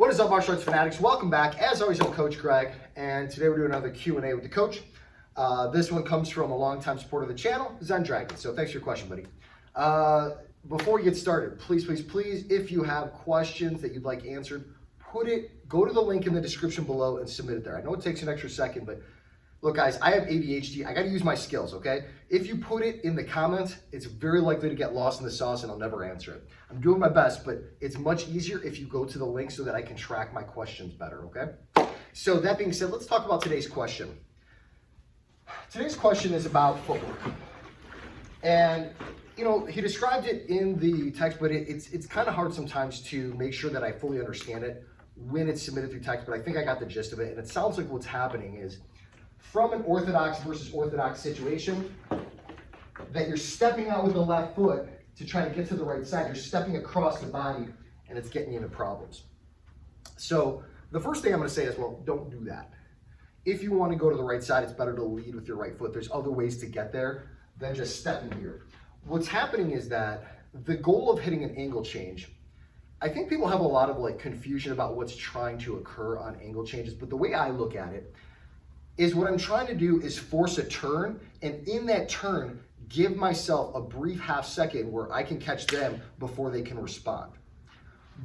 What is up, martial arts fanatics? Welcome back. As always, I'm Coach Greg, and today we're doing another Q&A with the coach. This one comes from a longtime supporter of the channel, Zen Dragon. So thanks for your question, buddy. Before we get started, please, if you have questions that you'd like answered, go to the link in the description below and submit it there. I know it takes an extra second, but look, guys, I have ADHD. I got to use my skills, okay? If you put it in the comments, it's very likely to get lost in the sauce and I'll never answer it. I'm doing my best, but it's much easier if you go to the link so that I can track my questions better, okay? So that being said, let's talk about today's question. Today's question is about footwork. And, you know, he described it in the text, but it's kind of hard sometimes to make sure that I fully understand it when it's submitted through text, but I think I got the gist of it. And it sounds like what's happening is, from an Orthodox versus Orthodox situation, that you're stepping out with the left foot to try to get to the right side. You're stepping across the body and it's getting you into problems. So the first thing I'm going to say is, well, don't do that. If you want to go to the right side, it's better to lead with your right foot. There's other ways to get there than just stepping here. What's happening is that the goal of hitting an angle change, I think people have a lot of confusion about what's trying to occur on angle changes, but the way I look at it is what I'm trying to do is force a turn, and in that turn, give myself a brief half second where I can catch them before they can respond.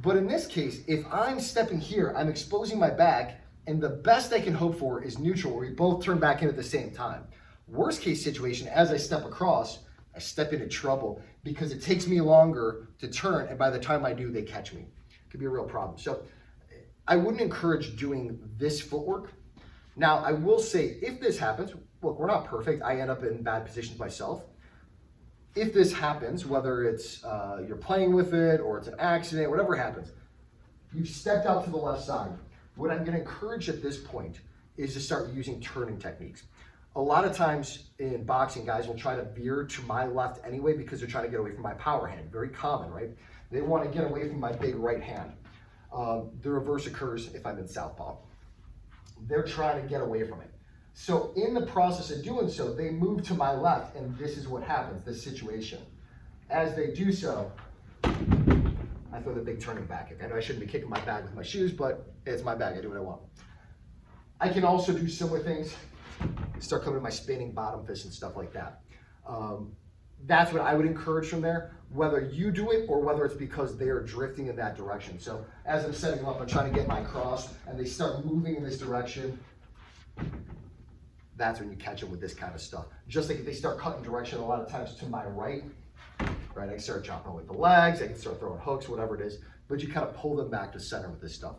But in this case, if I'm stepping here, I'm exposing my back, and the best I can hope for is neutral, where we both turn back in at the same time. Worst case situation, as I step across, I step into trouble because it takes me longer to turn, and by the time I do, they catch me. It could be a real problem. So I wouldn't encourage doing this footwork. Now, I will say, if this happens, look, we're not perfect. I end up in bad positions myself. If this happens, whether it's you're playing with it or it's an accident, whatever happens, you've stepped out to the left side. What I'm going to encourage at this point is to start using turning techniques. A lot of times in boxing, guys will try to veer to my left anyway because they're trying to get away from my power hand. Very common, right? They want to get away from my big right hand. The reverse occurs if I'm in southpaw. They're trying to get away from it. So in the process of doing so, they move to my left, and this is what happens, this situation. As they do so, I throw the big turning back kick. I know I shouldn't be kicking my bag with my shoes, but it's my bag, I do what I want. I can also do similar things, start coming to my spinning bottom fist and stuff like that. That's what I would encourage from there, whether you do it or whether it's because they are drifting in that direction. So as I'm setting them up, I'm trying to get my cross and they start moving in this direction. That's when you catch them with this kind of stuff. Just like if they start cutting direction a lot of times to my right, I can start chopping with the legs, I can start throwing hooks, whatever it is, but you kind of pull them back to center with this stuff.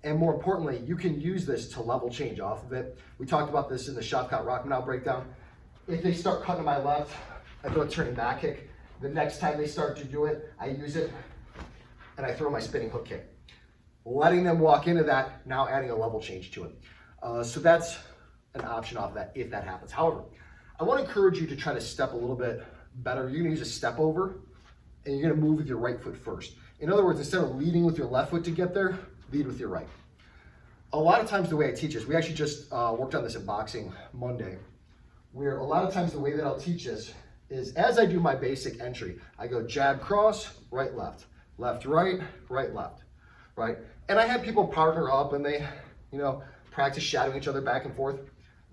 And more importantly, you can use this to level change off of it. We talked about this in the shot clock Rockman breakdown. If they start cutting to my left, I throw a turning back kick. The next time they start to do it, I use it and I throw my spinning hook kick. Letting them walk into that, now adding a level change to it. So that's an option off of that if that happens. However, I want to encourage you to try to step a little bit better. You're going to use a step over and you're going to move with your right foot first. In other words, instead of leading with your left foot to get there, lead with your right. A lot of times the way I teach this, we actually just worked on this in boxing Monday, where a lot of times the way that I'll teach this is as I do my basic entry, I go jab, cross, right, left, right, left, right? And I have people partner up and they, practice shadowing each other back and forth.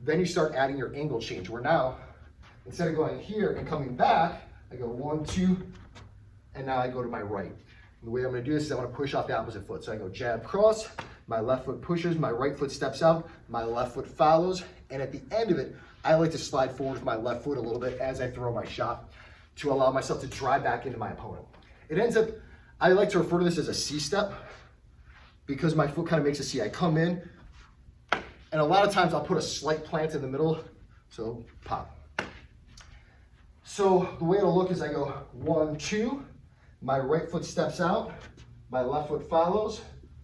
Then you start adding your angle change, where now, instead of going here and coming back, I go 1, 2, and now I go to my right. And the way I'm gonna do this is I'm gonna push off the opposite foot. So I go jab, cross, my left foot pushes, my right foot steps out, my left foot follows, and at the end of it, I like to slide forward with my left foot a little bit as I throw my shot to allow myself to drive back into my opponent. It ends up, I like to refer to this as a C step because my foot kind of makes a C. I come in, and a lot of times I'll put a slight plant in the middle, so pop. So the way it'll look is I go 1, 2, my right foot steps out, my left foot follows,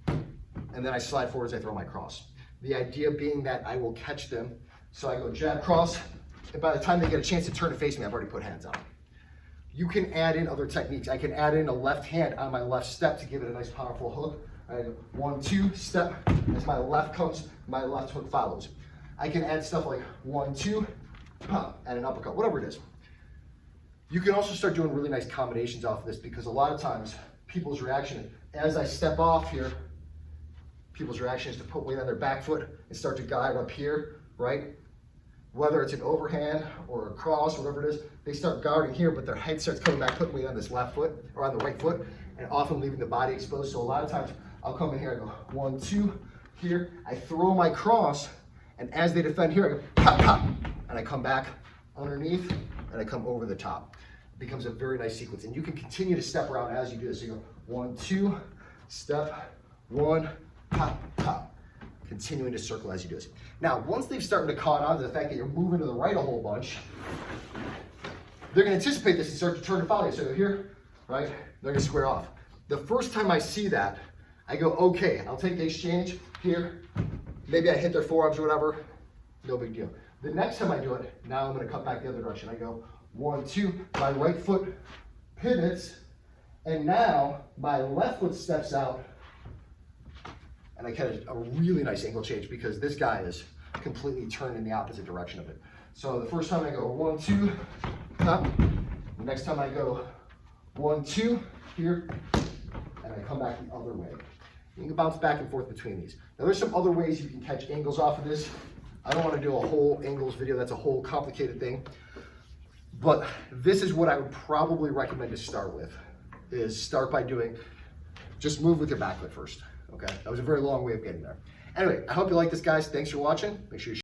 and then I slide forward as I throw my cross. The idea being that I will catch them. So I go jab, cross, and by the time they get a chance to turn and face me, I've already put hands on. You can add in other techniques. I can add in a left hand on my left step to give it a nice powerful hook. I go 1, 2, step. As my left comes, my left hook follows. I can add stuff like 1, 2, pop, and an uppercut, whatever it is. You can also start doing really nice combinations off of this because a lot of times people's reaction, as I step off here, people's reaction is to put weight on their back foot and start to guide up here, right? Whether it's an overhand or a cross, whatever it is, they start guarding here, but their head starts coming back, putting weight on this left foot or on the right foot, and often leaving the body exposed. So a lot of times I'll come in here, I go 1, 2, here, I throw my cross, and as they defend here, I go pop, pop, and I come back underneath, and I come over the top. It becomes a very nice sequence, and you can continue to step around as you do this. So you go 1, 2, step, 1, pop, pop. Continuing to circle as you do this. Now, once they've started to caught on to the fact that you're moving to the right a whole bunch, they're going to anticipate this and start to turn and follow you. So here, right, they're going to square off. The first time I see that, I go, okay, I'll take the exchange here. Maybe I hit their forearms or whatever. No big deal. The next time I do it, now I'm going to cut back the other direction. I go 1, 2, my right foot pivots, and now my left foot steps out, and I catch a really nice angle change because this guy is completely turned in the opposite direction of it. So the first time I go 1, 2, up. The next time I go 1, 2, here, and I come back the other way. You can bounce back and forth between these. Now there's some other ways you can catch angles off of this. I don't want to do a whole angles video, that's a whole complicated thing. But this is what I would probably recommend to start with, is start by doing, just move with your back foot first. Okay, that was a very long way of getting there. Anyway, I hope you like this, guys. Thanks for watching. Make sure you